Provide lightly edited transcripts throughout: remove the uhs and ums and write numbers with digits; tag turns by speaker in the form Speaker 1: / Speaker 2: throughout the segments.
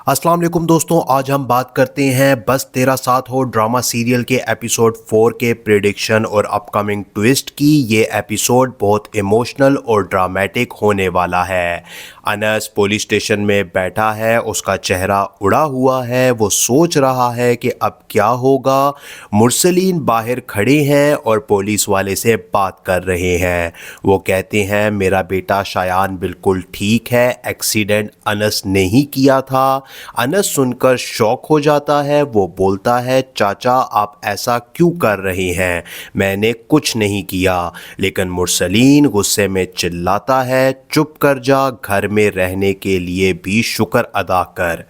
Speaker 1: अस्सलाम वालेकुम दोस्तों, आज हम बात करते हैं बस तेरा साथ हो ड्रामा सीरियल के एपिसोड 4 के प्रेडिक्शन और अपकमिंग ट्विस्ट की। ये एपिसोड बहुत इमोशनल और ड्रामेटिक होने वाला है। अनस पुलिस स्टेशन में बैठा है, उसका चेहरा उड़ा हुआ है, वो सोच रहा है कि अब क्या होगा। मुरसलीन बाहर खड़े हैं और पुलिस वाले से बात कर रहे हैं। वो कहते हैं मेरा बेटा शायान बिल्कुल ठीक है, एक्सीडेंट अनस ने ही किया था। अनस सुनकर शॉक हो जाता है। वो बोलता है चाचा आप ऐसा क्यों कर रहे हैं, मैंने कुछ नहीं किया। लेकिन मुरसलीन गुस्से में चिल्लाता है चुप कर जा, घर में रहने के लिए भी शुक्र अदा कर।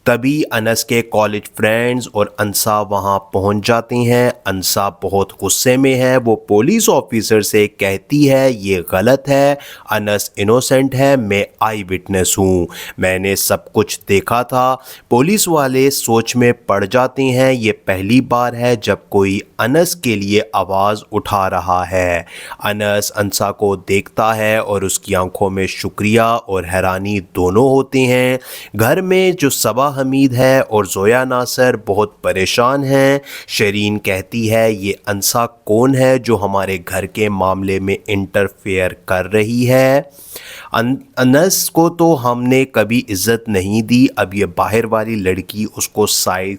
Speaker 1: तभी अनस के कॉलेज फ्रेंड्स और अंसा वहां पहुंच जाते हैं। अंसा बहुत गुस्से में है। वो पुलिस ऑफिसर से कहती है ये गलत है, अनस इनोसेंट है, मैं आई विटनेस हूँ, मैंने सब कुछ देखा था। पुलिस वाले सोच में पड़ जाते हैं। ये पहली बार है जब कोई अनस के लिए आवाज़ उठा रहा है। अनस अंसा को देखता है और उसकी आंखों में शुक्रिया और हैरानी दोनों होते हैं। घर में जो सबा हमीद है और जोया नासर बहुत परेशान हैं। शरीन कहती है ये अंसा कौन है जो हमारे घर के मामले में इंटरफेयर कर रही है। अनस को तो हमने कभी इज्जत नहीं दी, अब ये बाहर वाली लड़की उसको साइड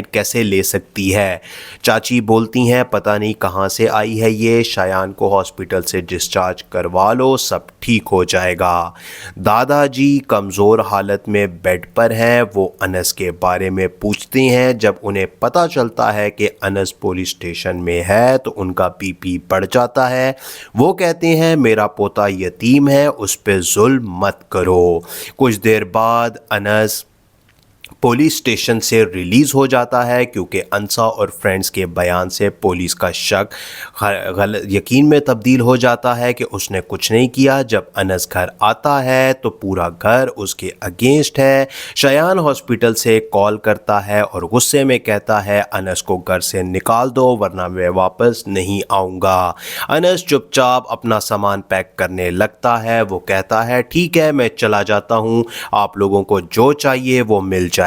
Speaker 1: कैसे ले सकती है। चाची बोलती हैं पता नहीं कहाँ से आई है ये, शायान को हॉस्पिटल से डिस्चार्ज करवा लो, सब ठीक हो जाएगा। दादाजी कमज़ोर हालत में बेड पर हैं। वो अनस के बारे में पूछते हैं। जब उन्हें पता चलता है कि अनस पुलिस स्टेशन में है तो उनका बीपी बढ़ जाता है। वो कहते हैं मेरा पोता यतीम है, उस पे जुल्म मत करो। कुछ देर बाद अनस पुलिस स्टेशन से रिलीज़ हो जाता है क्योंकि अंसा और फ्रेंड्स के बयान से पुलिस का शक गलत यकीन में तब्दील हो जाता है कि उसने कुछ नहीं किया। जब अनस घर आता है तो पूरा घर उसके अगेंस्ट है। शयान हॉस्पिटल से कॉल करता है और गुस्से में कहता है अनस को घर से निकाल दो वरना मैं वापस नहीं आऊँगा। अनस चुपचाप अपना सामान पैक करने लगता है। वो कहता है ठीक है मैं चला जाता हूँ, आप लोगों को जो चाहिए वो मिल जाएगा।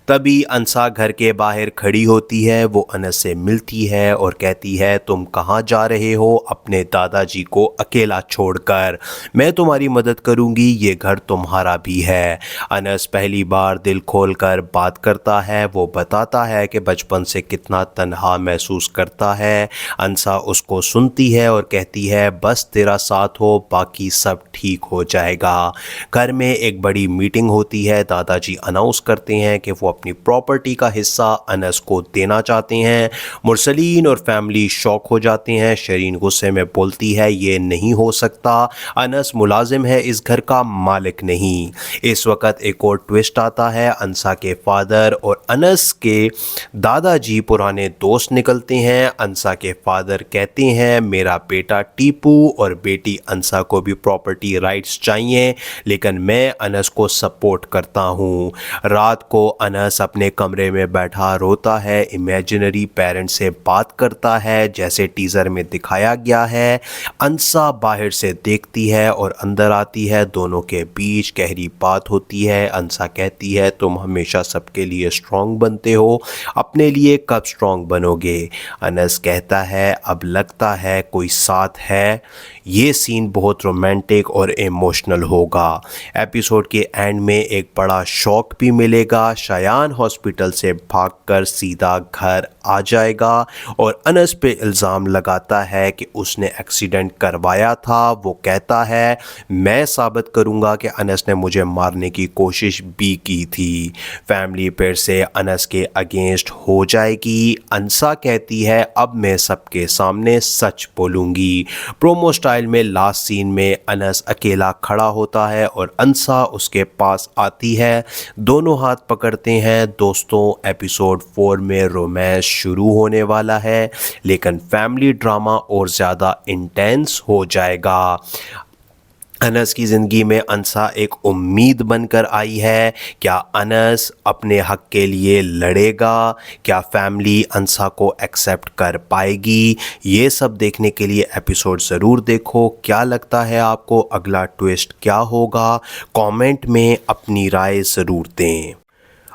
Speaker 1: तभी अंसा घर के बाहर खड़ी होती है। वो अनस से मिलती है और कहती है तुम कहाँ जा रहे हो अपने दादाजी को अकेला छोड़कर, मैं तुम्हारी मदद करूंगी, ये घर तुम्हारा भी है। अनस पहली बार दिल खोलकर बात करता है। वो बताता है कि बचपन से कितना तन्हा महसूस करता है। अंसा उसको सुनती है और कहती है बस तेरा साथ हो बाकी सब ठीक हो जाएगा। घर में एक बड़ी मीटिंग होती है। दादाजी अनाउंस करते हैं कि वो अपनी प्रॉपर्टी का हिस्सा अनस को देना चाहते हैं। मुरसलीन और फैमिली शॉक हो जाते हैं। शरीन गुस्से में बोलती है ये नहीं हो सकता, अनस मुलाजिम है, इस घर का मालिक नहीं। इस वक्त एक और ट्विस्ट आता है। अंसा के फादर और अनस के दादाजी पुराने दोस्त निकलते हैं। अंसा के फादर कहते हैं मेरा बेटा टीपू और बेटी अंसा को भी प्रॉपर्टी राइट्स चाहिए, लेकिन मैं अनस को सपोर्ट करता हूँ। रात को अनस अपने कमरे में बैठा रोता है, इमेजिनरी पेरेंट से बात करता है जैसे टीज़र में दिखाया गया है। अंसा बाहर से देखती है और अंदर आती है। दोनों के बीच गहरी बात होती है। अंसा कहती है तुम हमेशा सबके लिए स्ट्रॉन्ग बनते हो, अपने लिए कब स्ट्रॉन्ग बनोगे। अनस कहता है अब लगता है कोई साथ है। ये सीन बहुत रोमांटिक और इमोशनल होगा। एपिसोड के एंड में एक बड़ा शॉक भी मिलेगा। शायान हॉस्पिटल से भागकर सीधा घर आ जाएगा और अनस पे इल्ज़ाम लगाता है कि उसने एक्सीडेंट करवाया था। वो कहता है मैं साबित करूंगा कि अनस ने मुझे मारने की कोशिश भी की थी। फैमिली फिर से अनस के अगेंस्ट हो जाएगी। अंसा कहती है अब मैं सबके सामने सच बोलूंगी। प्रोमो स्टाइल में लास्ट सीन में अनस अकेला खड़ा होता है और अंसा उसके पास आती है। दोनों हाथ पकड़ते हैं। दोस्तों एपिसोड 4 में रोमांस शुरू होने वाला है, लेकिन फैमिली ड्रामा और ज़्यादा इंटेंस हो जाएगा। अनस की ज़िंदगी में अंसा एक उम्मीद बनकर आई है। क्या अनस अपने हक के लिए लड़ेगा? क्या फैमिली अंसा को एक्सेप्ट कर पाएगी? ये सब देखने के लिए एपिसोड ज़रूर देखो। क्या लगता है आपको अगला ट्विस्ट क्या होगा? कमेंट में अपनी राय ज़रूर दें।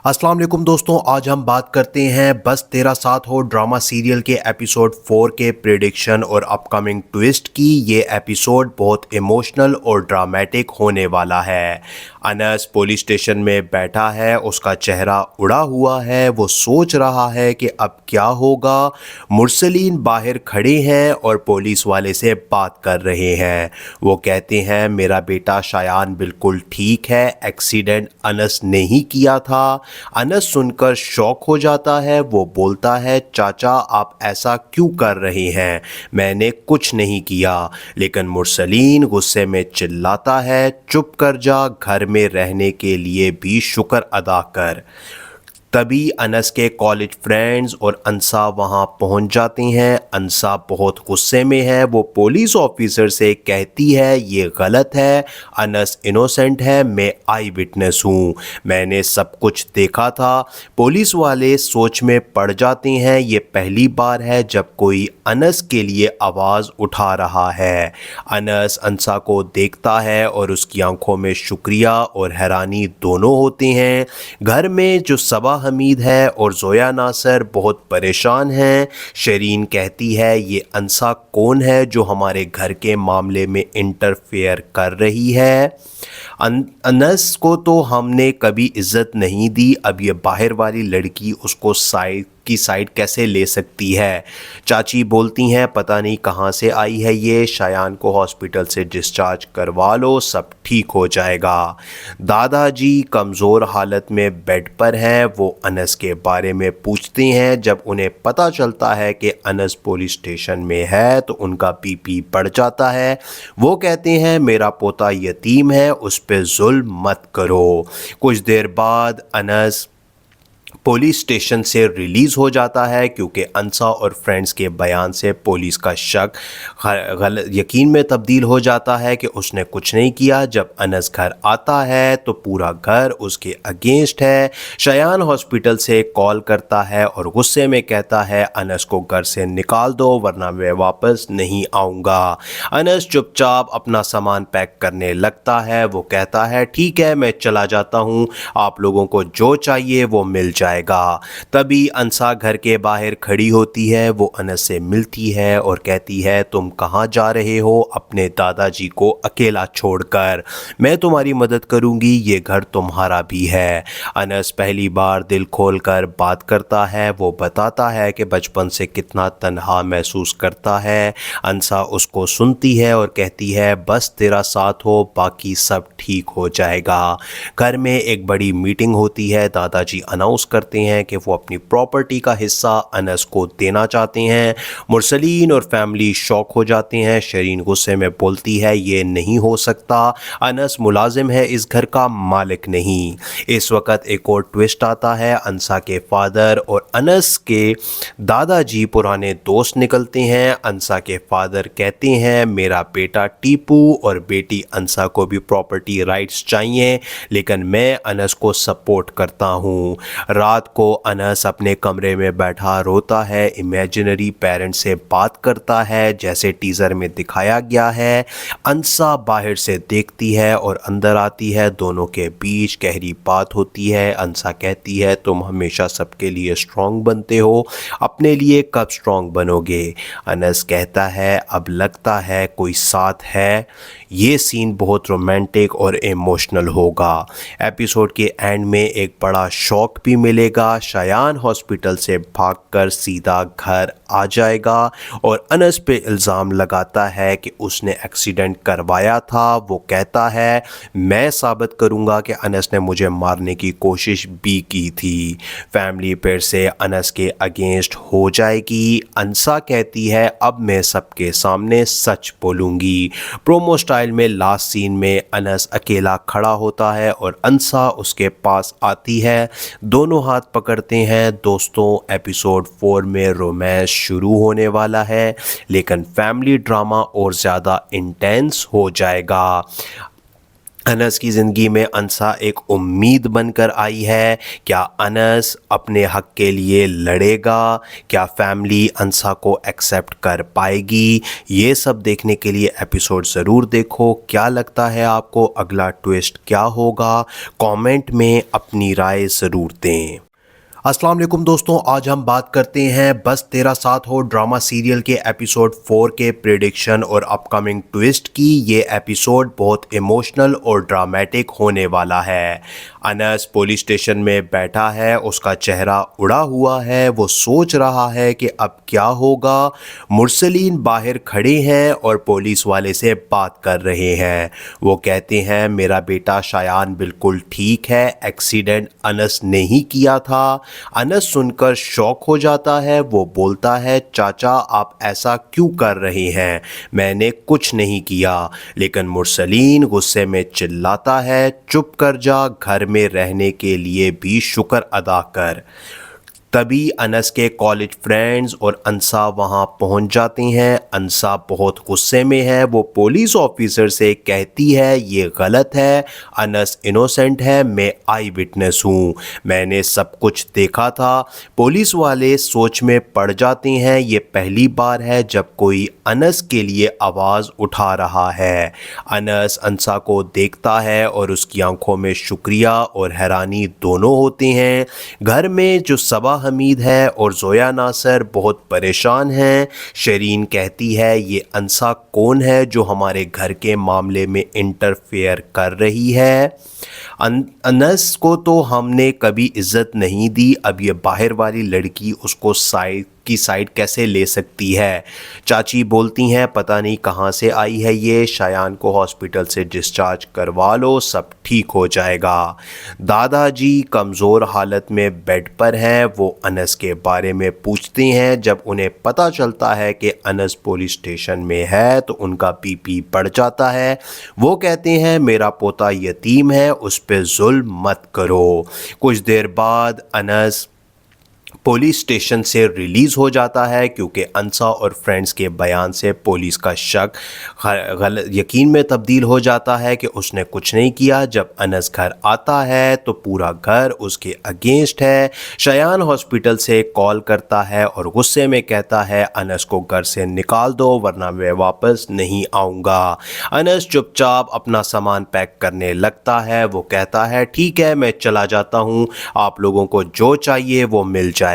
Speaker 1: अस्सलाम वालेकुम दोस्तों, आज हम बात करते हैं बस तेरा साथ हो ड्रामा सीरियल के एपिसोड 4 के प्रेडिक्शन और अपकमिंग ट्विस्ट की। ये एपिसोड बहुत इमोशनल और ड्रामेटिक होने वाला है। अनस पुलिस स्टेशन में बैठा है, उसका चेहरा उड़ा हुआ है, वो सोच रहा है कि अब क्या होगा। मुरसलीन बाहर खड़े हैं और पुलिस वाले से बात कर रहे हैं। वो कहते हैं मेरा बेटा शायान बिल्कुल ठीक है, एक्सीडेंट अनस ने ही किया था। अनस सुनकर शॉक हो जाता है। वो बोलता है चाचा आप ऐसा क्यों कर रहे हैं, मैंने कुछ नहीं किया। लेकिन मुरसलीन गुस्से में चिल्लाता है चुप कर जा, घर में रहने के लिए भी शुक्र अदा कर। तभी अनस के कॉलेज फ्रेंड्स और अंसा वहां पहुंच जाते हैं। अंसा बहुत गुस्से में है। वो पुलिस ऑफिसर से कहती है ये गलत है, अनस इनोसेंट है, मैं आई विटनेस हूँ, मैंने सब कुछ देखा था। पुलिस वाले सोच में पड़ जाते हैं। ये पहली बार है जब कोई अनस के लिए आवाज़ उठा रहा है। अनस अंसा को देखता है और उसकी आंखों में शुक्रिया और हैरानी दोनों होते हैं। घर में जो सबा हमीद है और जोया नासर बहुत परेशान हैं। शरीन कहती है ये अंसा कौन है जो हमारे घर के मामले में इंटरफेयर कर रही है। अनस को तो हमने इज़्ज़त इज़्ज़त नहीं दी, अब ये बाहर वाली लड़की उसको साइड कैसे ले सकती है। चाची बोलती हैं पता नहीं कहाँ से आई है ये, शायान को हॉस्पिटल से डिस्चार्ज करवा लो, सब ठीक हो जाएगा। दादाजी कमज़ोर हालत में बेड पर हैं। वो अनस के बारे में पूछते हैं। जब उन्हें पता चलता है कि अनस पुलिस स्टेशन में है तो उनका बीपी बढ़ जाता है। वो कहते हैं मेरा पोता यतीम है, उस पे जुल्म मत करो। कुछ देर बाद अनस पुलिस स्टेशन से रिलीज़ हो जाता है क्योंकि अंसा और फ्रेंड्स के बयान से पुलिस का शक गलत यकीन में तब्दील हो जाता है कि उसने कुछ नहीं किया। जब अनस घर आता है तो पूरा घर उसके अगेंस्ट है। शयान हॉस्पिटल से कॉल करता है और गुस्से में कहता है अनस को घर से निकाल दो वरना मैं वापस नहीं आऊँगा। अनस चुपचाप अपना सामान पैक करने लगता है। वो कहता है ठीक है मैं चला जाता हूँ, आप लोगों को जो चाहिए वो मिल जाएगा। तभी अंसा घर के बाहर खड़ी होती है। वो अनस से मिलती है और कहती है तुम कहाँ जा रहे हो अपने दादाजी को अकेला छोड़कर, मैं तुम्हारी मदद करूंगी, ये घर तुम्हारा भी है। अनस पहली बार दिल खोलकर बात करता है। वो बताता है कि बचपन से कितना तन्हा महसूस करता है। अंसा उसको सुनती है और कहती है बस तेरा साथ हो बाकी सब ठीक हो जाएगा। घर में एक बड़ी मीटिंग होती है। दादाजी अनाउंस करते हैं कि वो अपनी प्रॉपर्टी का हिस्सा अनस को देना चाहते हैं। मुरसलीन और फैमिली शॉक हो जाते हैं। शरीन गुस्से में बोलती है ये नहीं हो सकता, अनस मुलाजिम है, इस घर का मालिक नहीं। इस वक्त एक और ट्विस्ट आता है। अंसा के फादर और अनस के दादाजी पुराने दोस्त निकलते हैं। अंसा के फादर कहते हैं मेरा बेटा टीपू और बेटी अंसा को भी प्रॉपर्टी राइट्स चाहिए, लेकिन मैं अनस को सपोर्ट करता हूँ। रात को अनस अपने कमरे में बैठा रोता है, इमेजिनरी पेरेंट से बात करता है जैसे टीज़र में दिखाया गया है। अंसा बाहर से देखती है और अंदर आती है। दोनों के बीच गहरी बात होती है। अंसा कहती है तुम हमेशा सबके लिए स्ट्रॉन्ग बनते हो, अपने लिए कब स्ट्रॉन्ग बनोगे। अनस कहता है अब लगता है कोई साथ है। ये सीन बहुत रोमांटिक और इमोशनल होगा। एपिसोड के एंड में एक बड़ा शॉक भी मिलेगा। शायान हॉस्पिटल से भागकर सीधा घर आ जाएगा और अनस पे इल्ज़ाम लगाता है कि उसने एक्सीडेंट करवाया था। वो कहता है मैं साबित करूंगा कि अनस ने मुझे मारने की कोशिश भी की थी। फैमिली फिर से अनस के अगेंस्ट हो जाएगी। अंसा कहती है अब मैं सबके सामने सच बोलूंगी। प्रोमो स्टाइल में लास्ट सीन में अनस अकेला खड़ा होता है और अंसा उसके पास आती है। दोनों हाथ पकड़ते हैं। दोस्तों एपिसोड 4 में रोमांस शुरू होने वाला है, लेकिन फैमिली ड्रामा और ज़्यादा इंटेंस हो जाएगा। अनस की ज़िंदगी में अंसा एक उम्मीद बनकर आई है। क्या अनस अपने हक़ के लिए लड़ेगा? क्या फैमिली अंसा को एक्सेप्ट कर पाएगी? ये सब देखने के लिए एपिसोड ज़रूर देखो। क्या लगता है आपको अगला ट्विस्ट क्या होगा? कमेंट में अपनी राय ज़रूर दें। अस्सलाम वालेकुम दोस्तों, आज हम बात करते हैं बस तेरा साथ हो ड्रामा सीरियल के एपिसोड 4 के प्रेडिक्शन और अपकमिंग ट्विस्ट की। ये एपिसोड बहुत इमोशनल और ड्रामेटिक होने वाला है। अनस पुलिस स्टेशन में बैठा है, उसका चेहरा उड़ा हुआ है, वो सोच रहा है कि अब क्या होगा। मुरसलीन बाहर खड़े हैं और पुलिस वाले से बात कर रहे हैं। वो कहते हैं मेरा बेटा शायान बिल्कुल ठीक है, एक्सीडेंट अनस ने ही किया था। अनस सुनकर शॉक हो जाता है। वो बोलता है चाचा आप ऐसा क्यों कर रहे हैं, मैंने कुछ नहीं किया। लेकिन मुरसलीन गुस्से में चिल्लाता है चुप कर जा, घर में रहने के लिए भी शुक्र अदा कर। तभी अनस के कॉलेज फ्रेंड्स और अंसा वहां पहुंच जाते हैं। अंसा बहुत गुस्से में है। वो पुलिस ऑफिसर से कहती है ये गलत है, अनस इनोसेंट है, मैं आई विटनेस हूँ, मैंने सब कुछ देखा था। पुलिस वाले सोच में पड़ जाते हैं। ये पहली बार है जब कोई अनस के लिए आवाज़ उठा रहा है। अनस अंसा को देखता है और उसकी आंखों में शुक्रिया और हैरानी दोनों होते हैं। घर में जो सबा हमीद है और जोया नासर बहुत परेशान हैं। शरीन कहती है ये अंसा कौन है जो हमारे घर के मामले में इंटरफेयर कर रही है। अनस को तो हमने इज़्ज़त इज़्ज़त नहीं दी, अब ये बाहर वाली लड़की उसको साइड कैसे ले सकती है। चाची बोलती हैं पता नहीं कहाँ से आई है ये, शायान को हॉस्पिटल से डिस्चार्ज करवा लो, सब ठीक हो जाएगा। दादाजी कमज़ोर हालत में बेड पर हैं। वो अनस के बारे में पूछते हैं। जब उन्हें पता चलता है कि अनस पुलिस स्टेशन में है तो उनका बीपी बढ़ जाता है। वो कहते हैं मेरा पोता यतीम है, उस पे जुल्म मत करो। कुछ देर बाद अनस पुलिस स्टेशन से रिलीज़ हो जाता है क्योंकि अंसा और फ्रेंड्स के बयान से पुलिस का शक गलत यकीन में तब्दील हो जाता है कि उसने कुछ नहीं किया। जब अनस घर आता है तो पूरा घर उसके अगेंस्ट है। शायान हॉस्पिटल से कॉल करता है और गुस्से में कहता है अनस को घर से निकाल दो वरना मैं वापस नहीं आऊँगा। अनस चुपचाप अपना सामान पैक करने लगता है। वो कहता है ठीक है मैं चला जाता हूँ, आप लोगों को जो चाहिए वो मिल जाएगा।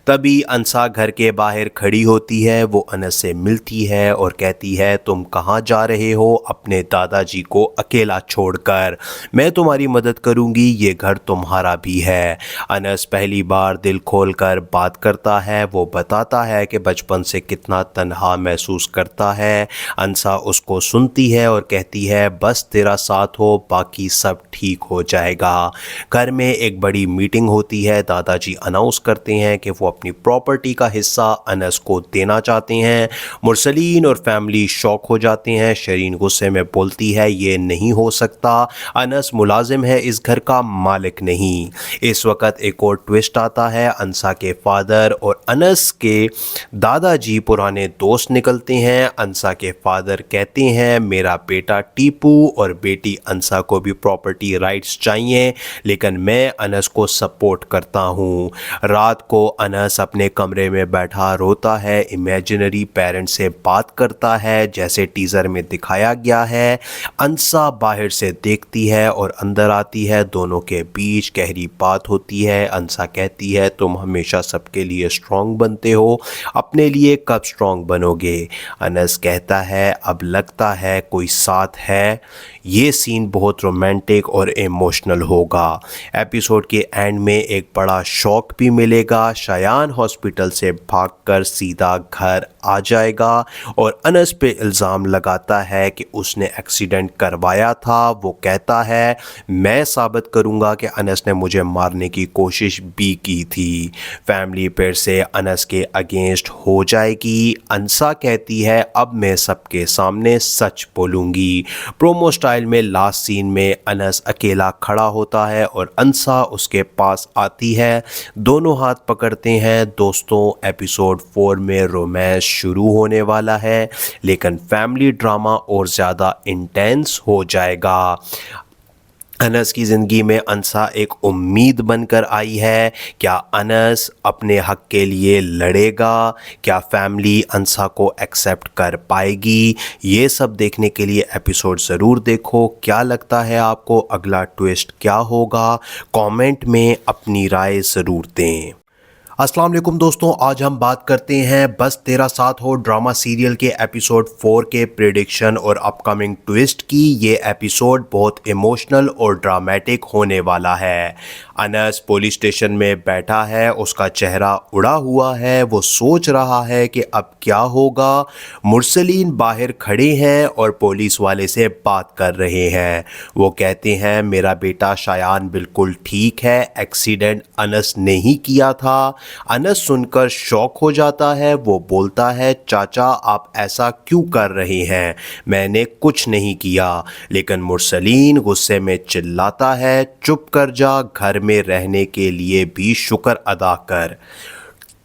Speaker 1: तभी अंसा घर के बाहर खड़ी होती है। वो अनस से मिलती है और कहती है तुम कहाँ जा रहे हो अपने दादाजी को अकेला छोड़कर, मैं तुम्हारी मदद करूंगी, ये घर तुम्हारा भी है। अनस पहली बार दिल खोलकर बात करता है। वो बताता है कि बचपन से कितना तन्हा महसूस करता है। अंसा उसको सुनती है और कहती है बस तेरा साथ हो बाकी सब ठीक हो जाएगा। घर में एक बड़ी मीटिंग होती है। दादाजी अनाउंस करते हैं कि वो अपनी प्रॉपर्टी का हिस्सा अनस को देना चाहते हैं। मुरसलीन और फैमिली शॉक हो जाते हैं। शरीन गुस्से में बोलती है ये नहीं हो सकता, अनस मुलाजिम है, इस घर का मालिक नहीं। इस वक्त एक और ट्विस्ट आता है। अंसा के फादर और अनस के दादाजी पुराने दोस्त निकलते हैं। अंसा के फादर कहते हैं मेरा बेटा टीपू और बेटी अंसा को भी प्रॉपर्टी राइट्स चाहिए, लेकिन मैं अनस को सपोर्ट करता हूँ। रात को अनस अपने कमरे में बैठा रोता है, इमेजिनरी पेरेंट से बात करता है जैसे टीज़र में दिखाया गया है। अंसा बाहर से देखती है और अंदर आती है। दोनों के बीच गहरी बात होती है। अंसा कहती है तुम हमेशा सबके लिए स्ट्रॉन्ग बनते हो, अपने लिए कब स्ट्रॉन्ग बनोगे। अनस कहता है अब लगता है कोई साथ है। ये सीन बहुत रोमांटिक और इमोशनल होगा। एपिसोड के एंड में एक बड़ा शॉक भी मिलेगा। शायान हॉस्पिटल से भागकर सीधा घर आ जाएगा और अनस पे इल्ज़ाम लगाता है कि उसने एक्सीडेंट करवाया था। वो कहता है मैं साबित करूंगा कि अनस ने मुझे मारने की कोशिश भी की थी। फैमिली फिर से अनस के अगेंस्ट हो जाएगी। अंसा कहती है अब मैं सबके सामने सच बोलूंगी। प्रोमो स्टाइल में लास्ट सीन में अनस अकेला खड़ा होता है और अंसा उसके पास आती है। दोनों हाथ पकड़ते हैं। दोस्तों एपिसोड 4 में रोमांस शुरू होने वाला है, लेकिन फैमिली ड्रामा और ज़्यादा इंटेंस हो जाएगा। अनस की ज़िंदगी में अंसा एक उम्मीद बनकर आई है। क्या अनस अपने हक के लिए लड़ेगा? क्या फैमिली अंसा को एक्सेप्ट कर पाएगी? ये सब देखने के लिए एपिसोड ज़रूर देखो। क्या लगता है आपको अगला ट्विस्ट क्या होगा? कमेंट में अपनी राय ज़रूर दें। अस्सलाम वालेकुम दोस्तों, आज हम बात करते हैं बस तेरा साथ हो ड्रामा सीरियल के एपिसोड 4 के प्रेडिक्शन और अपकमिंग ट्विस्ट की। ये एपिसोड बहुत इमोशनल और ड्रामेटिक होने वाला है। अनस पुलिस स्टेशन में बैठा है, उसका चेहरा उड़ा हुआ है। वो सोच रहा है कि अब क्या होगा। मुरसलीन बाहर खड़े हैं और पुलिस वाले से बात कर रहे हैं। वो कहते हैं मेरा बेटा शायान बिल्कुल ठीक है, एक्सीडेंट अनस ने ही किया था। अनस सुनकर शॉक हो जाता है। वो बोलता है चाचा आप ऐसा क्यों कर रहे हैं, मैंने कुछ नहीं किया। लेकिन मुरसलीन गुस्से में चिल्लाता है चुप कर जा, घर में रहने के लिए भी शुक्र अदा कर।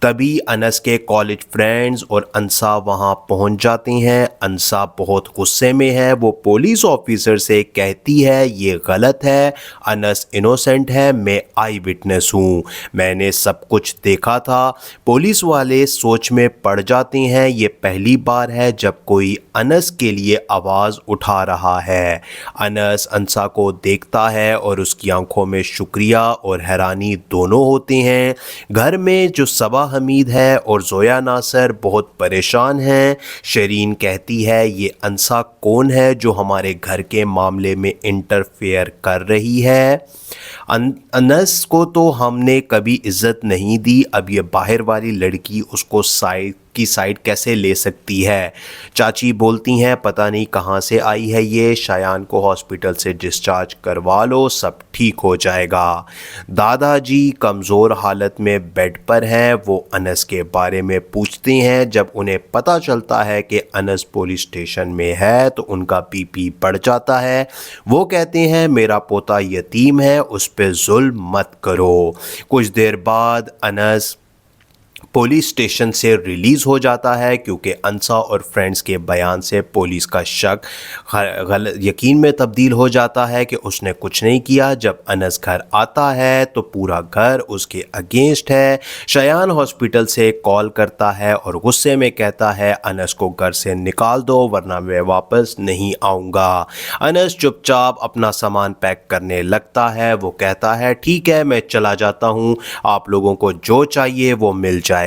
Speaker 1: तभी अनस के कॉलेज फ्रेंड्स और अंसा वहां पहुंच जाते हैं। अंसा बहुत गुस्से में है। वो पुलिस ऑफिसर से कहती है ये गलत है, अनस इनोसेंट है, मैं आई विटनेस हूँ, मैंने सब कुछ देखा था। पुलिस वाले सोच में पड़ जाते हैं। ये पहली बार है जब कोई अनस के लिए आवाज़ उठा रहा है। अनस अंसा को देखता है और उसकी आंखों में शुक्रिया और हैरानी दोनों होते हैं। घर में जो सबा हमीद है और जोया नासर बहुत परेशान हैं। शरीन कहती है ये अंसा कौन है जो हमारे घर के मामले में इंटरफेयर कर रही है। अनस को तो हमने इज़्ज़त इज़्ज़त नहीं दी, अब ये बाहर वाली लड़की उसको साइड कैसे ले सकती है। चाची बोलती हैं पता नहीं कहाँ से आई है ये, शायान को हॉस्पिटल से डिस्चार्ज करवा लो, सब ठीक हो जाएगा। दादाजी कमज़ोर हालत में बेड पर हैं। वो अनस के बारे में पूछते हैं। जब उन्हें पता चलता है कि अनस पुलिस स्टेशन में है तो उनका बीपी बढ़ जाता है। वो कहते हैं मेरा पोता यतीम है, उस पे जुल्म मत करो। कुछ देर बाद अनस पुलिस स्टेशन से रिलीज़ हो जाता है क्योंकि अंसा और फ्रेंड्स के बयान से पुलिस का शक गलत यकीन में तब्दील हो जाता है कि उसने कुछ नहीं किया। जब अनस घर आता है तो पूरा घर उसके अगेंस्ट है। शायान हॉस्पिटल से कॉल करता है और गुस्से में कहता है अनस को घर से निकाल दो वरना मैं वापस नहीं आऊँगा। अनस चुपचाप अपना सामान पैक करने लगता है। वो कहता है ठीक है मैं चला जाता हूँ, आप लोगों को जो चाहिए वो मिल जाएगा।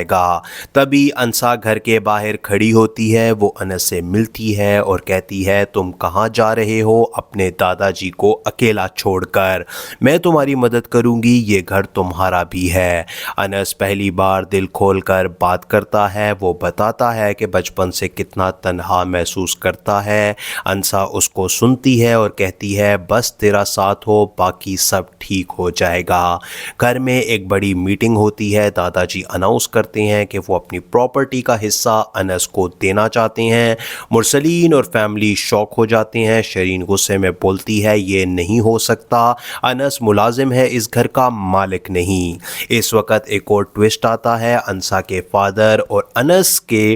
Speaker 1: तभी अंसा घर के बाहर खड़ी होती है। वो अनस से मिलती है और कहती है तुम कहाँ जा रहे हो अपने दादाजी को अकेला छोड़कर, मैं तुम्हारी मदद करूंगी, ये घर तुम्हारा भी है। अनस पहली बार दिल खोलकर बात करता है। वो बताता है कि बचपन से कितना तन्हा महसूस करता है। अंसा उसको सुनती है और कहती है बस तेरा साथ हो बाकी सब ठीक हो जाएगा। घर में एक बड़ी मीटिंग होती है। दादाजी अनाउंस करते हैं कि वो अपनी प्रॉपर्टी का हिस्सा अनस को देना चाहते हैं। मुरसलीन और फैमिली शॉक हो जाते हैं। शरीन गुस्से में बोलती है ये नहीं हो सकता, अनस मुलाजिम है, इस घर का मालिक नहीं। इस वक्त एक और ट्विस्ट आता है। अंसा के फादर और अनस के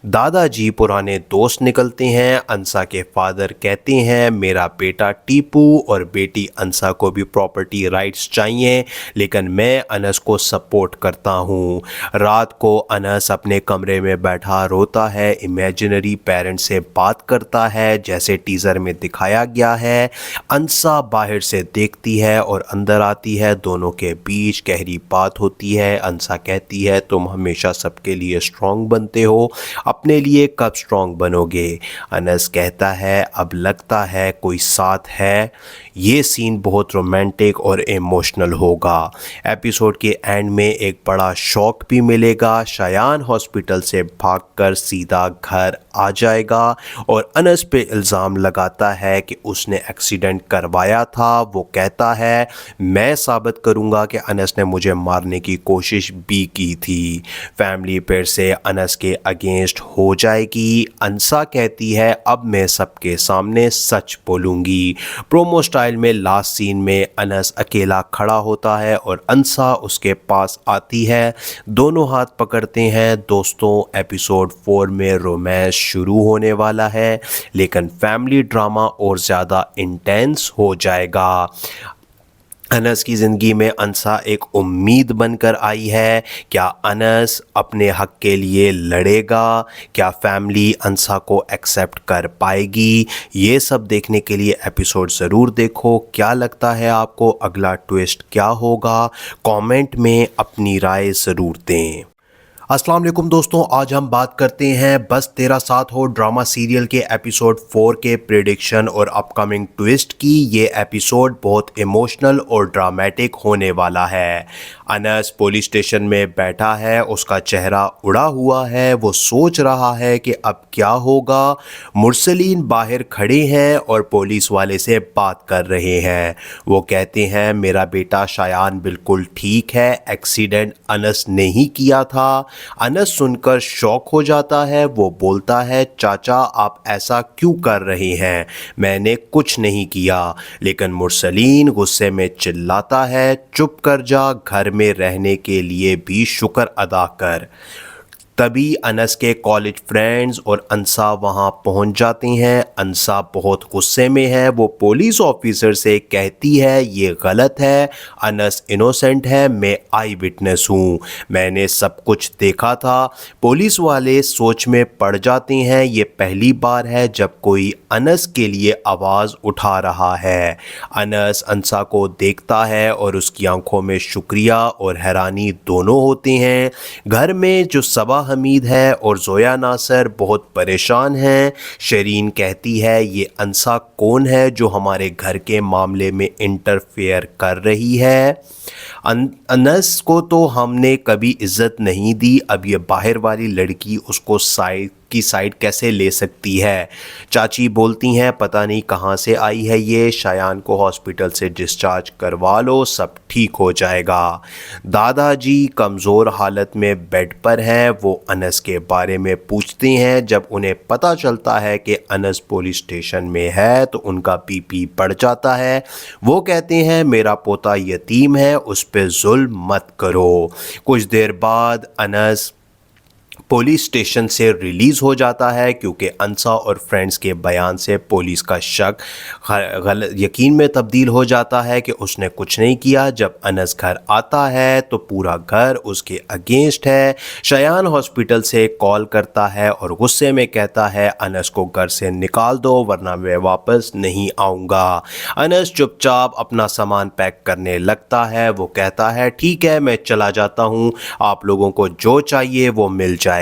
Speaker 1: दादाजी पुराने दोस्त निकलते हैं। अंसा के फादर कहते हैं मेरा बेटा टीपू और बेटी अंसा को भी प्रॉपर्टी राइट्स चाहिए, लेकिन मैं अनस को सपोर्ट करता हूँ। रात को अनस अपने कमरे में बैठा रोता है, इमेजिनरी पेरेंट से बात करता है जैसे टीज़र में दिखाया गया है। अंसा बाहर से देखती है और अंदर आती है। दोनों के बीच गहरी बात होती है। अंसा कहती है तुम हमेशा सबके लिए स्ट्रॉन्ग बनते हो, अपने लिए कब स्ट्रॉन्ग बनोगे? अनस कहता है अब लगता है कोई साथ है। ये सीन बहुत रोमांटिक और इमोशनल होगा। एपिसोड के एंड में एक बड़ा शॉक भी मिलेगा। शायान हॉस्पिटल से भागकर सीधा घर आ जाएगा और अनस पे इल्ज़ाम लगाता है कि उसने एक्सीडेंट करवाया था। वो कहता है मैं साबित करूंगा कि अनस ने मुझे मारने की कोशिश भी की थी। फैमिली फिर से अनस के अगेंस्ट हो जाएगी। अंसा कहती है अब मैं सबके सामने सच बोलूंगी। प्रोमो स्टाइल में लास्ट सीन में अनस अकेला खड़ा होता है और अंसा उसके पास आती है। दोनों हाथ पकड़ते हैं। दोस्तों एपिसोड 4 में रोमांस शुरू होने वाला है, लेकिन फैमिली ड्रामा और ज़्यादा इंटेंस हो जाएगा। अनस की ज़िंदगी में अंसा एक उम्मीद बनकर आई है। क्या अनस अपने हक के लिए लड़ेगा? क्या फैमिली अंसा को एक्सेप्ट कर पाएगी? ये सब देखने के लिए एपिसोड ज़रूर देखो। क्या लगता है आपको अगला ट्विस्ट क्या होगा? कमेंट में अपनी राय ज़रूर दें। अस्सलाम वालेकुम दोस्तों, आज हम बात करते हैं बस तेरा साथ हो ड्रामा सीरियल के एपिसोड 4 के प्रेडिक्शन और अपकमिंग ट्विस्ट की। ये एपिसोड बहुत इमोशनल और ड्रामेटिक होने वाला है। अनस पुलिस स्टेशन में बैठा है, उसका चेहरा उड़ा हुआ है। वो सोच रहा है कि अब क्या होगा। मुरसलीन बाहर खड़े हैं और पुलिस वाले से बात कर रहे हैं। वो कहते हैं मेरा बेटा शायान बिल्कुल ठीक है, एक्सीडेंट अनस ने ही किया था। अनस सुनकर शॉक हो जाता है। वो बोलता है चाचा आप ऐसा क्यों कर रहे हैं, मैंने कुछ नहीं किया। लेकिन मुरसलीन गुस्से में चिल्लाता है चुप कर जा, घर में रहने के लिए भी शुक्र अदा कर। तभी अनस के कॉलेज फ्रेंड्स और अंसा वहां पहुंच जाते हैं। अंसा बहुत गुस्से में है। वो पुलिस ऑफिसर से कहती है ये गलत है, अनस इनोसेंट है, मैं आई विटनेस हूँ, मैंने सब कुछ देखा था। पुलिस वाले सोच में पड़ जाते हैं। ये पहली बार है जब कोई अनस के लिए आवाज़ उठा रहा है। अनस अंसा को देखता है और उसकी आंखों में शुक्रिया और हैरानी दोनों होते हैं। घर में जो सबा हमीद है और जोया नासर बहुत परेशान हैं। शरीन कहती है ये अंसा कौन है जो हमारे घर के मामले में इंटरफेयर कर रही है। अनस को तो हमने इज़्ज़त इज्जत नहीं दी, अब ये बाहर वाली लड़की उसको साइड कैसे ले सकती है। चाची बोलती हैं पता नहीं कहाँ से आई है ये, शायान को हॉस्पिटल से डिस्चार्ज करवा लो, सब ठीक हो जाएगा। दादाजी कमज़ोर हालत में बेड पर हैं। वो अनस के बारे में पूछते हैं। जब उन्हें पता चलता है कि अनस पुलिस स्टेशन में है तो उनका बीपी बढ़ जाता है। वो कहते हैं मेरा पोता यतीम है, उस पे जुल्म मत करो। कुछ देर बाद अनस पुलिस स्टेशन से रिलीज़ हो जाता है क्योंकि अंसा और फ्रेंड्स के बयान से पुलिस का शक गलत यकीन में तब्दील हो जाता है कि उसने कुछ नहीं किया। जब अनस घर आता है तो पूरा घर उसके अगेंस्ट है। शायान हॉस्पिटल से कॉल करता है और गुस्से में कहता है अनस को घर से निकाल दो वरना मैं वापस नहीं आऊँगा। अनस चुपचाप अपना सामान पैक करने लगता है। वो कहता है ठीक है मैं चला जाता हूँ, आप लोगों को जो चाहिए वो मिल जाएगा।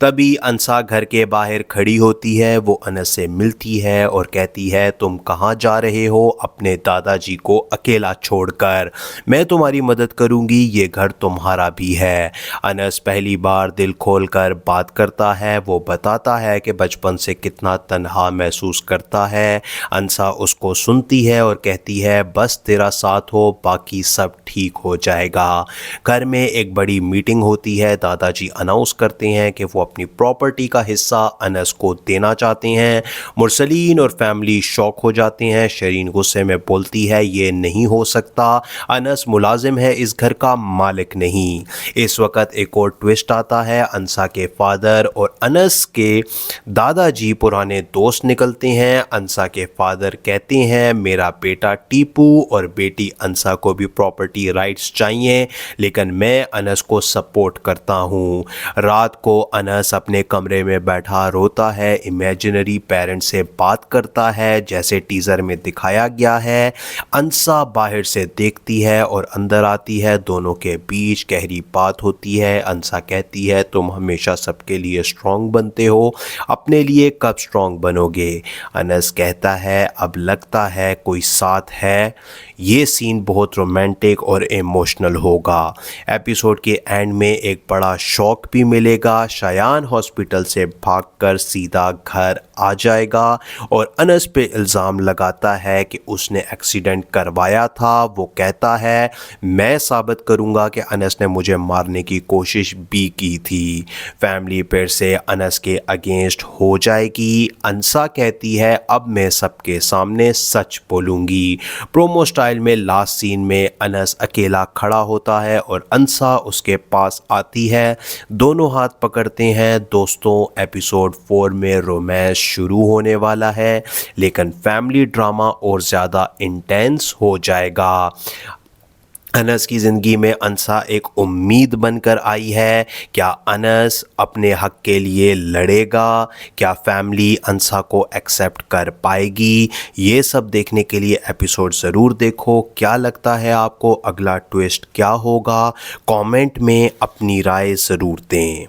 Speaker 1: तभी अंसा घर के बाहर खड़ी होती है। वो अनस से मिलती है और कहती है तुम कहाँ जा रहे हो अपने दादाजी को अकेला छोड़कर, मैं तुम्हारी मदद करूंगी, ये घर तुम्हारा भी है। अनस पहली बार दिल खोलकर बात करता है। वो बताता है कि बचपन से कितना तन्हा महसूस करता है। अंसा उसको सुनती है और कहती है बस तेरा साथ हो बाकी सब ठीक हो जाएगा। घर में एक बड़ी मीटिंग होती है। दादाजी अनाउंस करते हैं कि वो अपनी प्रॉपर्टी का हिस्सा अनस को देना चाहते हैं। मुरसलीन और फैमिली शॉक हो जाते हैं। शरीन गुस्से में बोलती है ये नहीं हो सकता, अनस मुलाजिम है, इस घर का मालिक नहीं। इस वक्त एक और ट्विस्ट आता है। अंसा के फादर और अनस के दादाजी पुराने दोस्त निकलते हैं। अंसा के फादर कहते हैं मेरा बेटा टीपू और बेटी अंसा को भी प्रॉपर्टी राइट्स चाहिए, लेकिन मैं अनस को सपोर्ट करता हूँ। रात को अनस अपने कमरे में बैठा रोता है, इमेजिनरी पेरेंट से बात करता है जैसे टीज़र में दिखाया गया है। अंसा बाहर से देखती है और अंदर आती है। दोनों के बीच गहरी बात होती है। अंसा कहती है तुम हमेशा सबके लिए स्ट्रॉन्ग बनते हो, अपने लिए कब स्ट्रॉन्ग बनोगे। अनस कहता है अब लगता है कोई साथ है। ये सीन बहुत रोमांटिक और इमोशनल होगा। एपिसोड के एंड में एक बड़ा शॉक भी मिलेगा। मिलेगा, शयान हॉस्पिटल से भागकर सीधा घर आ जाएगा और अनस पे इल्ज़ाम लगाता है कि उसने एक्सीडेंट करवाया था। वो कहता है मैं साबित करूंगा कि अनस ने मुझे मारने की कोशिश भी की थी। फैमिली फिर से अनस के अगेंस्ट हो जाएगी। अंसा कहती है अब मैं सबके सामने सच बोलूंगी। प्रोमो स्टाइल में लास्ट सीन में अनस अकेला खड़ा होता है और अंसा उसके पास आती है, दोनों हाथ पकड़ते हैं। दोस्तों एपिसोड 4 में रोमांस शुरू होने वाला है, लेकिन फैमिली ड्रामा और ज़्यादा इंटेंस हो जाएगा। अनस की ज़िंदगी में अंसा एक उम्मीद बनकर आई है। क्या अनस अपने हक के लिए लड़ेगा? क्या फैमिली अंसा को एक्सेप्ट कर पाएगी? ये सब देखने के लिए एपिसोड ज़रूर देखो। क्या लगता है आपको, अगला ट्विस्ट क्या होगा? कमेंट में अपनी राय ज़रूर दें।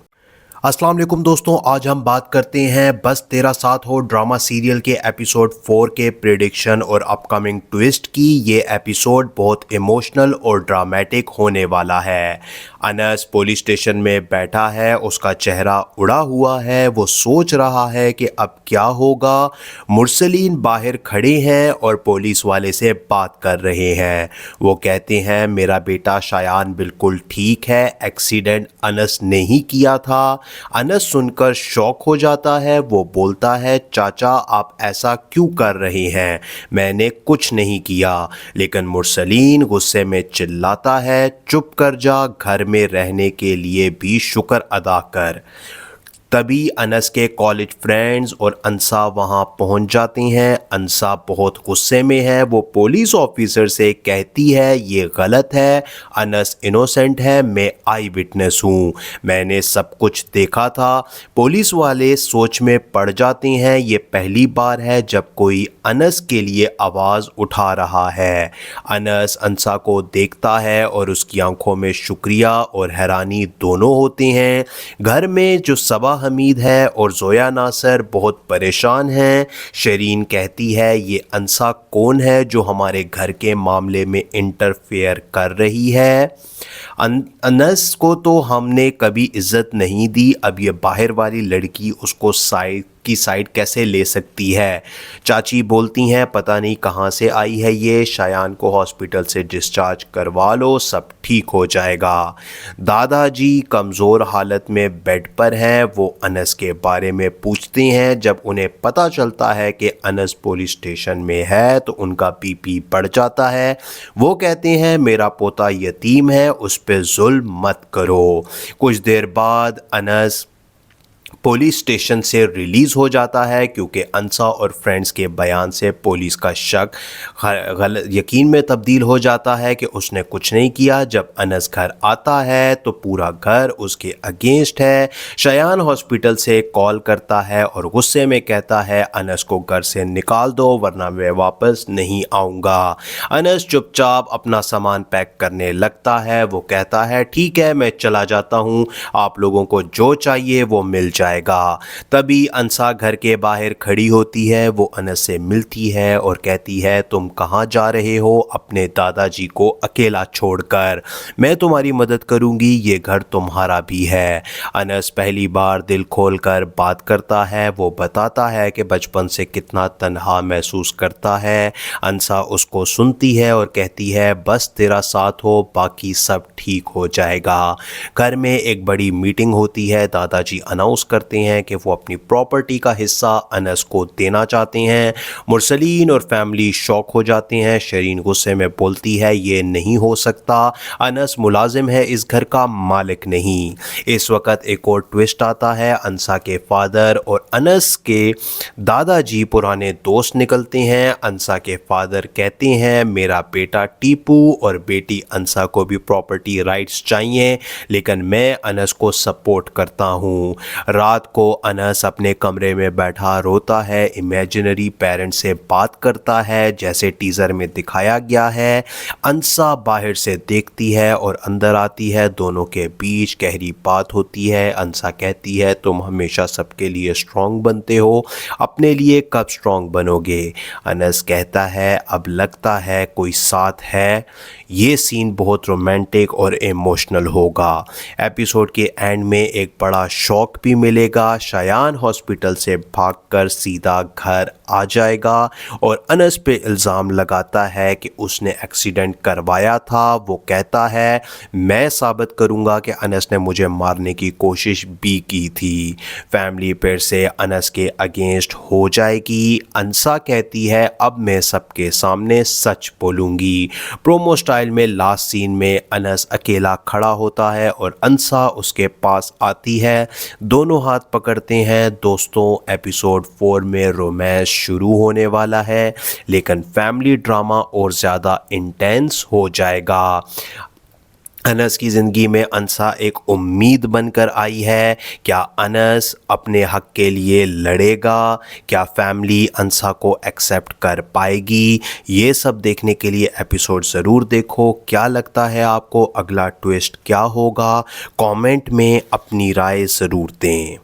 Speaker 1: अस्सलाम वालेकुम दोस्तों, आज हम बात करते हैं बस तेरा साथ हो ड्रामा सीरियल के एपिसोड 4 के प्रेडिक्शन और अपकमिंग ट्विस्ट की। ये एपिसोड बहुत इमोशनल और ड्रामेटिक होने वाला है। अनस पुलिस स्टेशन में बैठा है, उसका चेहरा उड़ा हुआ है। वो सोच रहा है कि अब क्या होगा। मुरसलीन बाहर खड़े हैं और पुलिस वाले से बात कर रहे हैं। वो कहते हैं मेरा बेटा शयान बिल्कुल ठीक है, एक्सीडेंट अनस ने ही किया था। अनस सुनकर शॉक हो जाता है। वो बोलता है चाचा आप ऐसा क्यों कर रहे हैं, मैंने कुछ नहीं किया। लेकिन मुरसलीन गुस्से में चिल्लाता है चुप कर जा, घर में रहने के लिए भी शुक्र अदा कर। तभी अनस के कॉलेज फ्रेंड्स और अंसा वहां पहुंच जाते हैं। अंसा बहुत गुस्से में है। वो पुलिस ऑफिसर से कहती है ये गलत है, अनस इनोसेंट है, मैं आई विटनेस हूँ, मैंने सब कुछ देखा था। पुलिस वाले सोच में पड़ जाते हैं, ये पहली बार है जब कोई अनस के लिए आवाज़ उठा रहा है। अनस अंसा को देखता है और उसकी आंखों में शुक्रिया और हैरानी दोनों होते हैं। घर में जो सबा हमीद है और जोया नासर बहुत परेशान हैं। शरीन कहती है ये अंसा कौन है जो हमारे घर के मामले में इंटरफेयर कर रही है। अनस को तो हमने कभी इज्जत नहीं दी, अब ये बाहर वाली लड़की उसको साइड कैसे ले सकती है। चाची बोलती हैं पता नहीं कहाँ से आई है ये, शयान को हॉस्पिटल से डिस्चार्ज करवा लो, सब ठीक हो जाएगा। दादाजी कमज़ोर हालत में बेड पर हैं। वो अनस के बारे में पूछते हैं। जब उन्हें पता चलता है कि अनस पुलिस स्टेशन में है तो उनका बीपी बढ़ जाता है। वो कहते हैं मेरा पोता यतीम है, उस पे जुल्म मत करो। कुछ देर बाद अनस पुलिस स्टेशन से रिलीज़ हो जाता है क्योंकि अंसा और फ्रेंड्स के बयान से पुलिस का शक गलत यकीन में तब्दील हो जाता है कि उसने कुछ नहीं किया। जब अनस घर आता है तो पूरा घर उसके अगेंस्ट है। शयान हॉस्पिटल से कॉल करता है और गुस्से में कहता है अनस को घर से निकाल दो वरना मैं वापस नहीं आऊँगा। अनस चुपचाप अपना सामान पैक करने लगता है। वो कहता है ठीक है मैं चला जाता हूँ, आप लोगों को जो चाहिए वो मिल जाएगा। तभी अंसा घर के बाहर खड़ी होती है। वो अनस से मिलती है और कहती है तुम कहाँ जा रहे हो अपने दादाजी को अकेला छोड़कर, मैं तुम्हारी मदद करूंगी, ये घर तुम्हारा भी है। अनस पहली बार दिल खोलकर बात करता है। वो बताता है कि बचपन से कितना तन्हा महसूस करता है। अंसा उसको सुनती है और कहती है बस तेरा साथ हो बाकी सब ठीक हो जाएगा। घर में एक बड़ी मीटिंग होती है। दादाजी अनाउंस करते हैं कि वो अपनी प्रॉपर्टी का हिस्सा अनस को देना चाहते हैं। मुरसलीन और फैमिली शॉक हो जाते हैं। शरीन गुस्से में बोलती है ये नहीं हो सकता, अनस मुलाजिम है, इस घर का मालिक नहीं। इस वक्त एक और ट्विस्ट आता है। अंसा के फादर और अनस के दादाजी पुराने दोस्त निकलते हैं। अंसा के फादर कहते हैं मेरा बेटा टीपू और बेटी अंसा को भी प्रॉपर्टी राइट्स चाहिए, लेकिन मैं अनस को सपोर्ट करता हूँ। रात को अनस अपने कमरे में बैठा रोता है, इमेजिनरी पेरेंट से बात करता है जैसे टीज़र में दिखाया गया है। अंसा बाहर से देखती है और अंदर आती है, दोनों के बीच गहरी बात होती है। अंसा कहती है तुम हमेशा सबके लिए स्ट्रॉन्ग बनते हो, अपने लिए कब स्ट्रॉन्ग बनोगे? अनस कहता है अब लगता है कोई साथ है। ये सीन बहुत रोमांटिक और इमोशनल होगा। एपिसोड के एंड में एक बड़ा शॉक भी मिलेगा। शायान हॉस्पिटल से भागकर सीधा घर आ जाएगा और अनस पे इल्ज़ाम लगाता है कि उसने एक्सीडेंट करवाया था। वो कहता है मैं साबित करूंगा कि अनस ने मुझे मारने की कोशिश भी की थी। फैमिली फिर से अनस के अगेंस्ट हो जाएगी। अंसा कहती है अब मैं सबके सामने सच बोलूंगी। प्रोमो स्टाइल में लास्ट सीन में अनस अकेला खड़ा होता है और अंसा उसके पास आती है, दोनों हाथ पकड़ते हैं। दोस्तों एपिसोड 4 में रोमांस शुरू होने वाला है, लेकिन फैमिली ड्रामा और ज़्यादा इंटेंस हो जाएगा। अनस की ज़िंदगी में अंसा एक उम्मीद बनकर आई है। क्या अनस अपने हक के लिए लड़ेगा? क्या फैमिली अंसा को एक्सेप्ट कर पाएगी? ये सब देखने के लिए एपिसोड ज़रूर देखो। क्या लगता है आपको, अगला ट्विस्ट क्या होगा? कमेंट में अपनी राय ज़रूर दें।